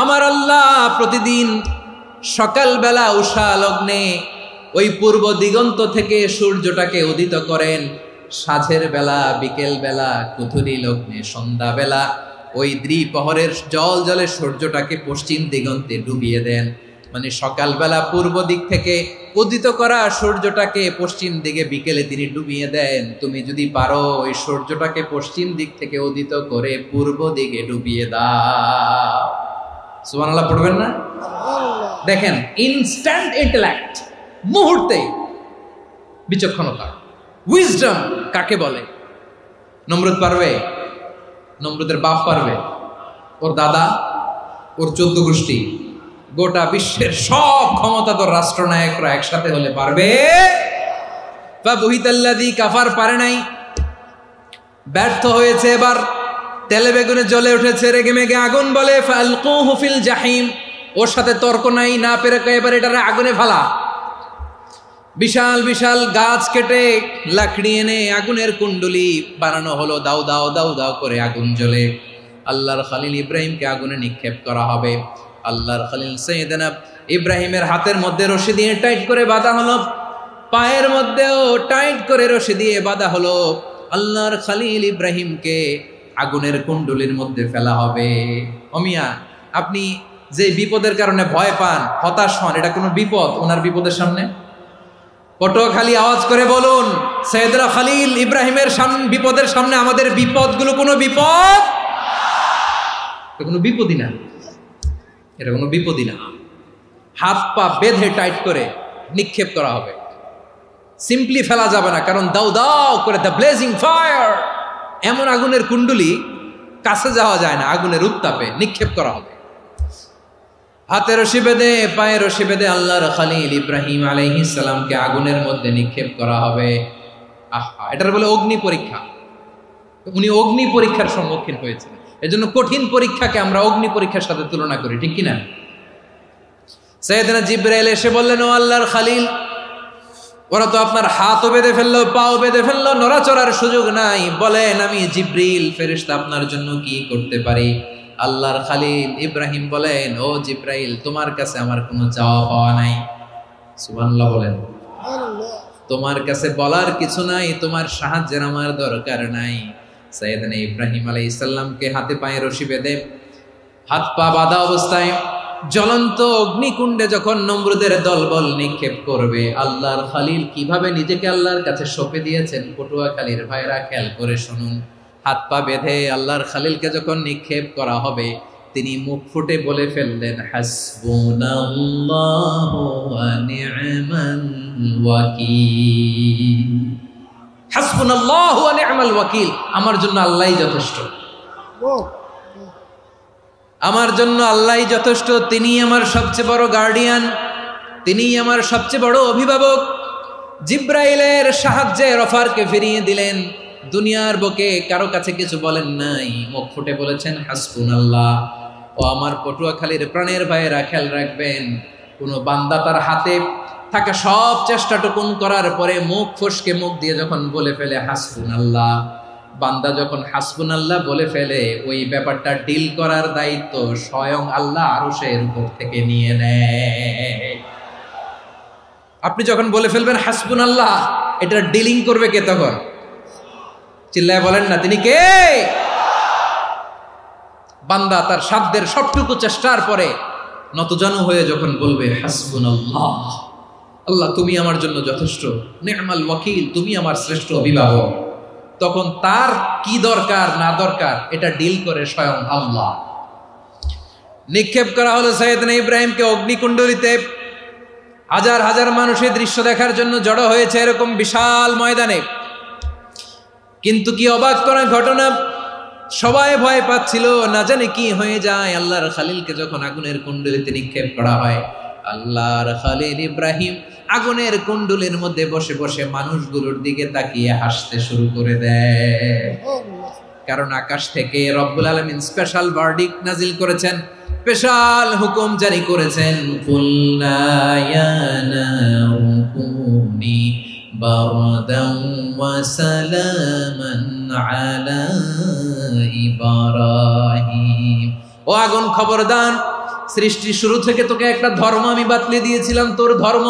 আমার আল্লাহ প্রতিদিন সকালবেলা উষা লগ্নে ওই পূর্ব দিগন্ত থেকে সূর্যটাকে উদিত করেন, সাঁঝের বেলা, বিকেল বেলা, কুথুরি লগ্নে, সন্ধ্যা বেলা ওই দ্বিপ্রহরের জল জলে সূর্যটাকে পশ্চিম দিগন্তে ডুবিয়ে দেন। মানে সকালবেলা পূর্ব দিক থেকে উদিত করা সূর্যটাকে পশ্চিম দিকে বিকেলে তিনি ডুবিয়ে দেন। তুমি যদি পারো ওই সূর্যটাকে পশ্চিম দিক থেকে উদিত করে পূর্ব দিকে ডুবিয়ে দাও। সুবহানাল্লাহ পড়বেন না? দেখেন, ইনস্ট্যান্ট ইন্টেলেক্ট, মুহূর্তে বিচক্ষণতা, উইজডম কাকে বলে? নমরুদ পারবে? নমরুদের বাপ পারবে? ওর দাদা, ওর 14 গোষ্ঠী, গোটা বিশ্বের সব ক্ষমতাধর রাষ্ট্রনায়করা একসাথে হলে পারবে? ফাবুহিতাল্লাযী কাফার, পারে নাই, ব্যর্থ হয়েছে। এবার তেলে বেগুনে জ্বলে উঠেছে, রেগে মেগে আগুন বলে, ফালকুহু ফিল জাহিম, ওর সাথে তর্ক নাই, না পেরে এবার এটারে আগুনে ফেলা। বিশাল বিশাল গাছ কেটে লাকড়ি এনে আগুনের কুণ্ডলি বানানো হলো, দাও দাও দাও দাও করে আগুন জ্বলে। আল্লাহর খলিল ইব্রাহিমকে আগুনে নিক্ষেপ করা হবে। আল্লাহর খলিল সাইয়েদনা ইব্রাহিমের হাতের মধ্যে রশি দিয়ে টাইট করে বাঁধা হলো, পায়ের মধ্যেও টাইট করে রশি দিয়ে বাঁধা হলো। আল্লাহর খলিল ইব্রাহিমকে আগুনের কুণ্ডলির মধ্যে ফেলা হবে। অমিয়া, আপনি যে বিপদের কারণে ভয় পান, হতাশ হন, এটা কোনো বিপদ ওনার বিপদের সামনে? পটুয়াখালী আওয়াজ করে বলুন, সাইয়েদনা খলিল ইব্রাহিমের বিপদের সামনে আমাদের বিপদগুলো কোনো বিপদ? এটা কোনো বিপদই না, এটা কোনো বিপদই না। হাত পা বেঁধে টাইট করে নিক্ষেপ করা হবে। সিম্পলি ফেলা যাবে না, কারণ দাও দাও করে দ্য ব্লেজিং ফায়ার, এমন আগুনের কুণ্ডুলি কাছে যাওয়া যায় না, আগুনের উত্তাপে নিক্ষেপ করা হবে। হাতে রশি বেঁধে পায়ে রশি বেঁধে আল্লাহর খলিল ইব্রাহিম আলাইহিস সালামকে আগুনের মধ্যে নিক্ষেপ করা হবে। আহা, এটার বলে অগ্নি পরীক্ষা। উনি অগ্নি পরীক্ষার সম্মুখীন হয়েছেন। এজন্য কঠিন পরীক্ষাকে আমরা অগ্নি পরীক্ষার সাথে তুলনা করি, ঠিক কিনা? সাইয়েদনা জিবরাইল এসে বললেন, ও আল্লাহর খলিল, ওরা তো আপনার হাতও বেঁধে ফেললো, পাও বেঁধে ফেললো, নড়াচড়ার সুযোগ নাই, বলেন আমি জিবরিল ফেরেশতা আপনার জন্য কি করতে পারি? আল্লাহর খলিল ইব্রাহিম বলেন, ও জিবরাইল, তোমার কাছে আমার কোনো চাওয়া পাওয়া নাই। সুবহানাল্লাহ বলেন। তোমার কাছে বলার কিছু নাই, তোমার সাহায্যের আমার দরকার নাই। সাইয়েদনা ইব্রাহিম আলাইহিস সালামকে হাতে পায়ে রশি বেঁধে হাত পা বাঁধা অবস্থায় জ্বলন্ত অগ্নিকুণ্ডে যখন নমরুদের দলবল নিক্ষেপ করবে, আল্লাহর খলিল কিভাবে নিজেকে আল্লাহর কাছে সঁপে দিয়েছেন, পটুয়াখালীর ভাইরা খেয়াল করে শুনুন। হাত পা বেঁধে আল্লাহর খলিলকে যখন নিক্ষেপ করা হবে, তিনি মুখ ফুটে বলে ফেললেন, হাসবুনাল্লাহু ওয়া নি'মাল ওয়াকিল। হাসবুনাল্লাহু ওয়া নি'মাল ওয়াকিল, আমার জন্য আল্লাহই যথেষ্ট, আমার জন্য আল্লাহই যথেষ্ট। তিনি আমার সবচেয়ে বড় গার্ডিয়ান, তিনি আমার সবচেয়ে বড় অভিভাবক। জিব্রাইলের সাহায্যে অফারকে ফিরিয়ে দিলেন, দুনিয়ার বুকে কারো কাছে কিছু বলেন নাই, মুখ ফুটে বলেছেন হাসবুনাল্লাহ। ও আমার পটুয়াখালীর প্রাণের ভাইয়েরা, খেয়াল রাখবেন, কোনো বান্দা তার হাতে থাকা সব চেষ্টাটুকুন করার পরে মুখ ফসকে মুখ দিয়ে যখন বলে ফেলে হাসবুনাল্লাহ, বান্দা যখন হাসবুনাল্লাহ বলে ফেলে, ওই ব্যাপারটা ডিল করার দায়িত্ব স্বয়ং আল্লাহ আরশের উপর থেকে নিয়ে নেয়। আপনি যখন বলে ফেলবেন হাসবুনাল্লাহ, এটা ডিলিং করবে কে তখন? চিল্লায় বলেন না, তিনি কে? বান্দা তার সাধ্যের সবটুকু চেষ্টার পরে নতজানু হয়ে যখন বলবে হাসবুনাল্লাহ, আল্লাহ তুমি আমার জন্য যথেষ্ট, নি'মাল ওয়াকিল, তুমি আমার শ্রেষ্ঠ অভিভাবক, তখন তার কি দরকার না দরকার এটা ডিল করে স্বয়ং আল্লাহ। নিক্ষেপ করা হলো সাইয়েদনা ইব্রাহিমকে অগ্নিকুণ্ডলিতে। হাজার হাজার মানুষের দৃশ্য দেখার জন্য জড়ো হয়েছে এরকম বিশাল ময়দানে। কিন্তু কি অবাক করা ঘটনা, সবাই ভয় পাচ্ছিল, না জানে কি হয়ে যায়। আল্লাহর খলিলকে যখন আগুনের কুণ্ডলিতে নিক্ষেপ করা হয়, আল্লাহর খলিল ইব্রাহিম আগুনের কুণ্ডলের মধ্যে বসে বসে মানুষগুলোর দিকে তাকিয়ে হাসতে শুরু করে দেয়। কারণ আকাশ থেকে রব্বুল আলামিন স্পেশাল ভার্ডিক্ট নাজিল করেছেন, স্পেশাল হুকুম জারি করেছেন, কুলনা ইয়া নারু কুনি বারদান ওয়া সালামান আলা ইব্রাহিম। ও আগুন, খবরদার, সৃষ্টির শুরু থেকে তোকে একটা ধর্ম আমি বাতলে দিয়েছিলাম, তোর ধর্ম,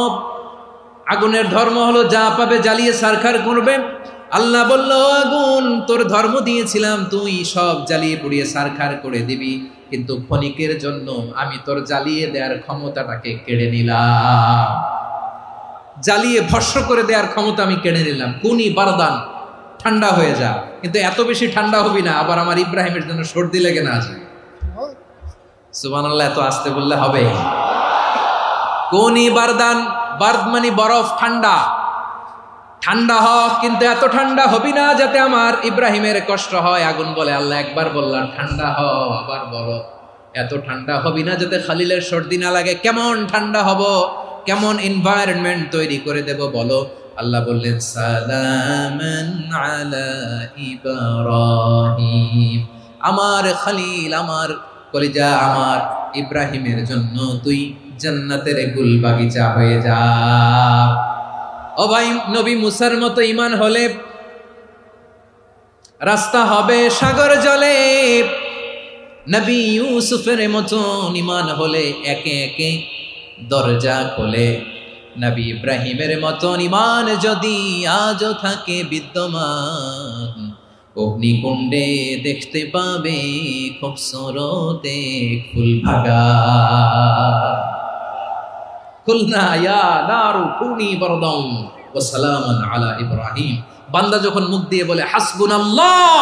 আগুনের ধর্ম হলো যা পাবে জ্বালিয়ে সারখার করবে। আল্লাহ বলল, আগুন, তোর ধর্ম দিয়েছিলাম, তুই সব জ্বালিয়ে পুড়িয়ে সারখার করে দিবি, কিন্তু ক্ষণিকের জন্য আমি তোর জ্বালিয়ে দেওয়ার ক্ষমতাটাকে কেড়ে নিলাম, জ্বালিয়ে ভস্ম করে দেওয়ার ক্ষমতা আমি কেড়ে নিলাম। কুনি বারদান, ঠান্ডা হয়ে যা। কিন্তু এত বেশি ঠান্ডা হবি না, আবার আমার ইব্রাহিমের জন্য সর্দি লেগে না যায়। সুবহানাল্লাহ, এত আসতে বললে হবে? কুনি বারদান, বার্দ মানে বরফ, ঠান্ডা, ঠান্ডা হ, কিন্তু এত ঠান্ডা হবি না যাতে আমার ইব্রাহিমের কষ্ট হয়। আগুন বলে, আল্লাহ একবার বললাম ঠান্ডা হ, আবার বলো এত ঠান্ডা হবি না যাতে খালিলের সর্দি না লাগে। কেমন ঠান্ডা হব, কেমন এনভায়রনমেন্ট তৈরি করে দেব বলো? আল্লাহ বললেন, সালামান আলা ইব্রাহিম, আমার খলিল, আমার কলিজা, আমার ইব্রাহিমের জন্য তুই জান্নাতের গুল বাগিচা হয়ে যা। ও ভাই, নবী মুসার মতো ঈমান হলে রাস্তা হবে সাগর জলে, নবী ইউসুফের মতো ঈমান হলে একে একে দরজা খোলে। নবী ইব্রাহিমের মতো ঈমান যদি আজও থাকে বিদ্যমান, অগ্নিকুণ্ডে দেখতে পাবে খুবসুরত এক ফুল ভাগা। কুলনা ইয়া নারু কুনি বারদান ওয়া সালামান আলা ইব্রাহিম। বান্দা যখন মুখ দিয়ে বলে হাসবুনাল্লাহ,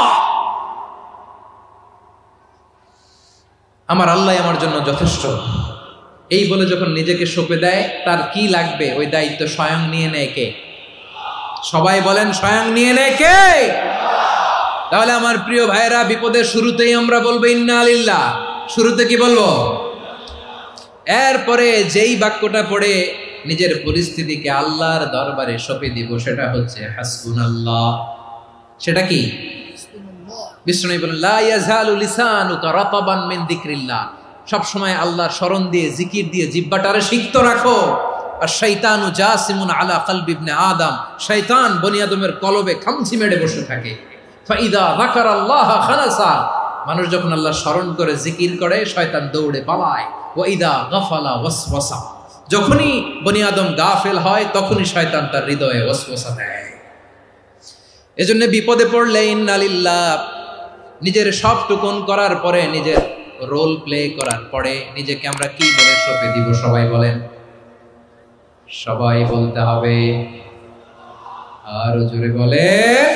আমার আল্লাহ আমার জন্য যথেষ্ট, এই বলে যখন নিজেকে সঁপে দেয়, তার কি লাগবে ওই দায়িত্ব স্বয়ং নিয়ে নেয় কে? সবাই বলেন স্বয়ং নিয়ে নেয় কে? তাহলে আমার প্রিয় ভাইরা, বিপদের শুরুতেই আমরা বলবো ইন্না লিল্লাহ। শুরুতে কি বলবো? এরপরে যেই বাক্যটা পড়ে নিজের পরিস্থিতিকে আল্লাহর দরবারে সঁপে দিব, সেটা হচ্ছে হাসবুনাল্লাহ। সেটা কি? বিষ্ণু বলেন লা ইয়াজালু লিসানুকা রাতাবান মিন যিকরিল্লাহ, সব সময় আল্লাহর স্মরণ দিয়ে, জিকির দিয়ে জিহ্বাটারে সিক্ত রাখো। আর শয়তানু জাসিমুন আলা কলবি ইবনে আদম, শয়তান বনি আদমের কলবে খামচি মেরে বসে থাকে। ফাইদা যাকারাল্লাহ খানাসা, মানুষ যখন আল্লাহ স্মরণ করে, জিকির করে, শয়তান দৌড়ে পালায়। ওয়া ইদা গাফালা ওয়াসওয়াসা, যখনই বনি আদম গাফেল হয় তখনই শয়তান তার হৃদয়ে ওয়াসওয়াসা দেয়। এজন্য বিপদে পড়লে ইন্না লিল্লাহ, নিজের সব টুকুন করার পরে, নিজের রোল প্লে করার পরে নিজেকে আমরা কি বলে সঁপে দিব? সবাই বলেন, সবাই বলতে হবে, আরো জোরে বলেন।